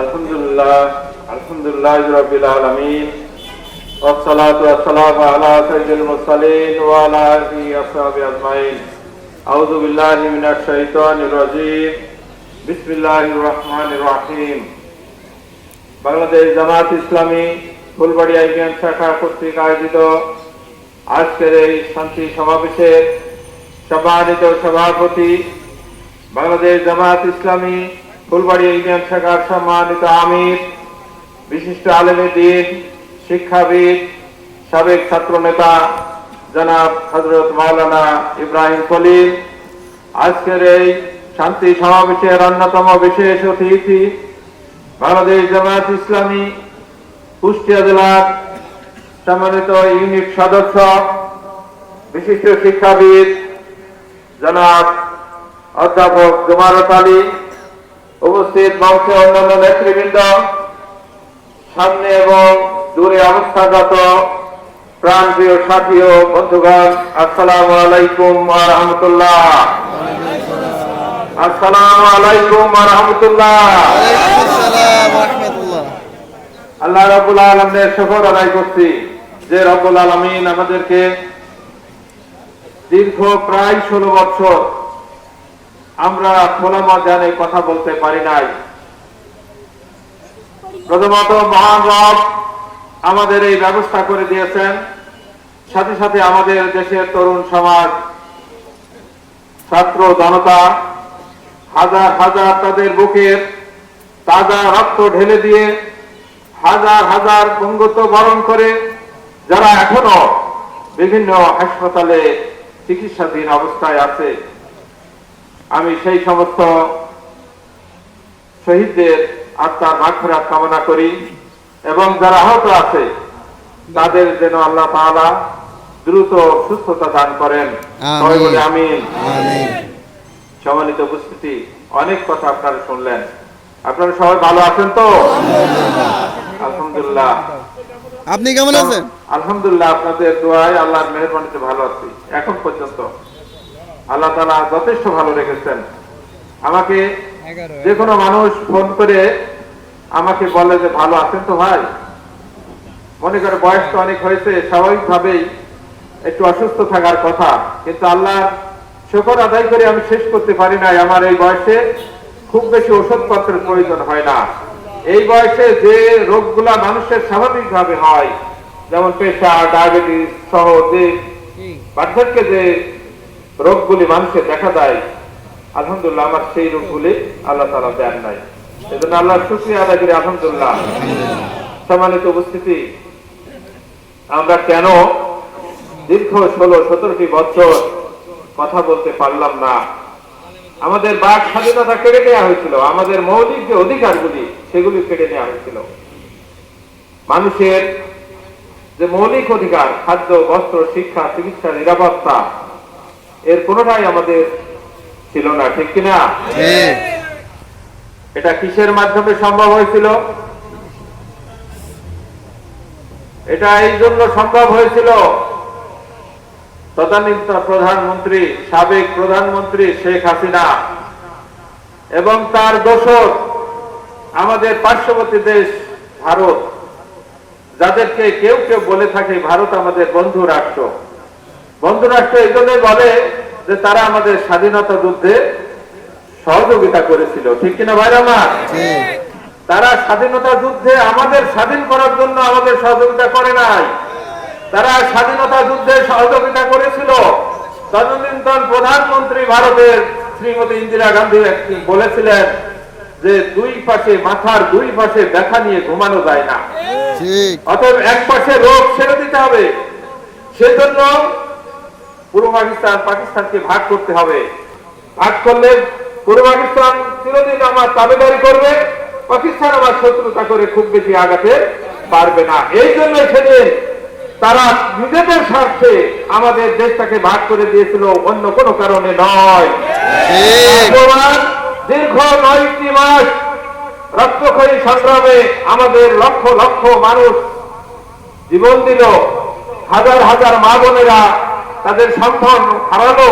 আলহামদুলিল্লাহ আলহামদুলিল্লাহি রাব্বিল আলামিন ওয়াসসালাতু ওয়াসসালামু আলা সাইয়্যিদিল মুরসালিন ওয়া আলা আলিহি ওয়া সাহবিহি আজমাইন। আউযু বিল্লাহি মিনাশ শাইতানির রাজীম। বিসমিল্লাহির রহমানির রহিম। বাংলাদেশ জামাত ইসলামী ফুলবাড়িয়া ইউনিয়ন শাখা কর্তৃক আয়োজিত আজকের এই শান্তি সমাবেশের সম্মানিত সভাপতি, বাংলাদেশ জামাত ইসলামী ফুলবাড়িয়া ইউনিয়ন শাখার সম্মানিত আমির, বিশিষ্ট আলেমে দ্বীন, শিক্ষাবিদ, সাবেক ছাত্র নেতা জনাব হযরত মাওলানা ইব্রাহিম খলিল, আজকের এই শান্তি সমাবেশের অন্যতম বিশেষ অতিথি, বাংলাদেশ জামাত ইসলামী কুষ্টিয়া জেলার সম্মানিত ইউনিট সদস্য, বিশিষ্ট শিক্ষাবিদ জনাব অধ্যাপক জুমারত আলী, উপস্থিত মঞ্চে অন্যান্য নেতৃবৃন্দ, সামনে এবং দূরে অবস্থাগত প্রাণপ্রিয় সাথী ও বন্ধুগণ, আসসালামু আলাইকুম ওয়া রাহমাতুল্লাহ। আসসালামু আলাইকুম ওয়া রাহমাতুল্লাহ। আল্লাহ রাব্বুল আলামিনের শুকর আদায় করছি যে রব্বুল আলামিন আমাদেরকে দীর্ঘ প্রায় 16 বছর আমরা খোলা ময়দানে কথা বলতে পারি নাই। প্রথমত মহান রব আমাদের এই ব্যবস্থা করে দিয়েছেন, সাথে সাথে আমাদের দেশের তরুণ সমাজ, ছাত্র জনতা হাজার হাজার তাদের বুকের তাজা রক্ত ঢেলে দিয়ে হাজার হাজার পঙ্গুত্ব বরণ করে যারা এখনো বিভিন্ন হাসপাতালে চিকিৎসাধীন অবস্থায় আছে, আমি সেই সমস্ত শহীদদের আত্মার মাগফিরাত কামনা করি এবং যারা আহত আছে তাদের যেন আল্লাহ তাআলা দ্রুত সুস্থতা দান করেন। সবাই বলে আমিন। সম্মানিত উপস্থিতি, অনেক কথা আপনারা শুনলেন। আপনারা সবাই ভালো আছেন তো? আলহামদুলিল্লাহ। আপনি কেমন আছেন? আলহামদুলিল্লাহ, আপনাদের দোয়ায় আল্লাহর মেহেরবানিতে ভালো আছি। এখন পর্যন্ত আল্লাহ তাআলা যথেষ্ট ভালো রেখেছেন। আমাকে যে কোনো মানুষ ফোন করে আমাকে বলে যে ভালো আছেন তো ভাই, মনে করে বয়স তো অনেক হয়েছে, স্বাভাবিকভাবেই একটু অসুস্থ থাকার কথা, কিন্তু আল্লাহর শুকর আদায় করে আমি শেষ করতে পারি নাই। আমার এই বয়সে খুব বেশি ওষুধপত্রের প্রয়োজন হয় না। এই বয়সে যে রোগগুলা মানুষের স্বাভাবিকভাবে হয়, যেমন প্রেশার, ডায়াবেটিস সহ যে বার্ধক্যে যে রোগগুলি মানুষের দেখা দেয়, আলহামদুলিল্লাহ আমার সেই রোগগুলি আল্লাহ তাআলা দেন নাই। এজন্য আল্লাহর শুকরিয়া আদায় করি আলহামদুলিল্লাহ। সম্মানিত উপস্থিতি, আমরা কেন দীর্ঘ 16-17টি বছর কথা বলতে পারলাম না? আমাদের বাক স্বাধীনতা কেড়ে নেওয়া হয়েছিল, আমাদের মৌলিক যে অধিকারগুলি সেগুলি কেড়ে নেওয়া হয়েছিল। মানুষের যে মৌলিক অধিকার, খাদ্য, বস্ত্র, শিক্ষা, চিকিৎসা, নিরাপত্তা, এর কোনোটাই আমাদের ছিল না, ঠিক কিনা? এটা কিসের মাধ্যমে সম্ভব হয়েছিল? এটা এই জন্য সম্ভব হয়েছিল, তদানীন্তন প্রধানমন্ত্রী, সাবেক প্রধানমন্ত্রী শেখ হাসিনা এবং তার দোসর আমাদের পার্শ্ববর্তী দেশ ভারত, যাদেরকে কেউ কেউ বলে থাকে ভারত আমাদের বন্ধু রাষ্ট্র। বন্ধু রাষ্ট্র এই জন্যই বলে যে তারা আমাদের স্বাধীনতা যুদ্ধে সহযোগিতা করেছিল, ঠিক কিনা ভাইরা আমার? তারা স্বাধীনতা যুদ্ধে আমাদের স্বাধীন করার জন্য আমাদের সহযোগিতা করে নাই, তারা স্বাধীনতা যুদ্ধে সহযোগিতা করেছিল তদানীন্তন প্রধানমন্ত্রী ভারতের শ্রীমতী ইন্দিরা গান্ধী বলেছিলেন যে দুই পাশে মাথার দুই পাশে ব্যথা নিয়ে ঘুমানো যায় না, অতএব এক পাশে রোগ ছেড়ে দিতে হবে। সেজন্য পূর্ব পাকিস্তানকে ভাগ করতে হবে। ভাগ করলে পূর্ব পাকিস্তান চিরদিন আমার তাবেদারি করবে, পাকিস্তান আমার শত্রুতা করে খুব বেশি আগাতে পারবে না। এই জন্য সেদিন তারা নিজেদের স্বার্থে আমাদের দেশটাকে ভাগ করে দিয়েছিল, অন্য কোনো কারণে নয়। দীর্ঘ 9টি মাস রক্তক্ষয়ী সংগ্রামে আমাদের লক্ষ লক্ষ মানুষ জীবন দিল, হাজার হাজার মা বোনেরা তাদের সন্তান হারালো,